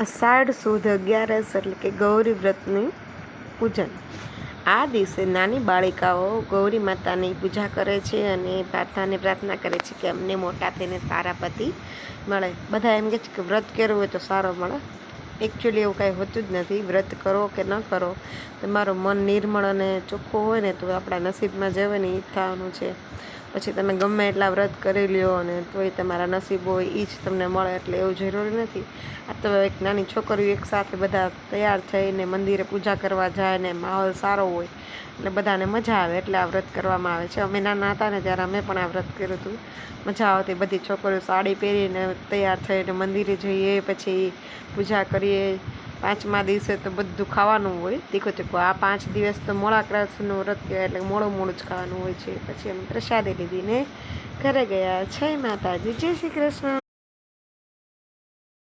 અષાઢ સુદ 11 એટલે કે ગૌરી વ્રતની પૂજન। આ દિવસે નાની બાળિકાઓ ગૌરી માતાની પૂજા કરે છે અને પ્રાર્થના કરે છે કે અમને મોટા થઈને સારા પતિ મળે। બધા એમ કહે છે કે વ્રત કર્યું હોય તો સારો મળે। એકચ્યુઅલી એવું કાંઈ હોતું જ નથી। વ્રત કરો કે ન કરો, તમારું મન નિર્મળ અને ચોખ્ખું હોય ને તો આપણા નસીબમાં જે હોય ને એ થવાનું છે। પછી તમે ગમે એટલા વ્રત કરી લ્યો અને તોય તમારા નસીબ હોય એ જ તમને મળે, એટલે એવું જરૂરી નથી। આ તો એક નાની છોકરીઓ એકસાથે બધા તૈયાર થઈને મંદિરે પૂજા કરવા જાય ને માહોલ સારો હોય એટલે બધાને મજા આવે, એટલે આ વ્રત કરવામાં આવે છે। અમે નાના હતા ને ત્યારે અમે પણ આ વ્રત કર્યું હતું, મજા આવતી। બધી છોકરીઓ સાડી પહેરીને તૈયાર થઈને મંદિરે જઈએ, પછી પૂજા કરીએ। પાંચમા દિવસે તો બધું ખાવાનું હોય, તીખું તીખું। આ 5 દિવસ તો મોળા ક્રાસનું વ્રત કહેવાય, એટલે મોડું જ ખાવાનું હોય છે। પછી અમે પ્રસાદી લીધી ને ઘરે ગયા। જય માતાજી, જય શ્રી કૃષ્ણ।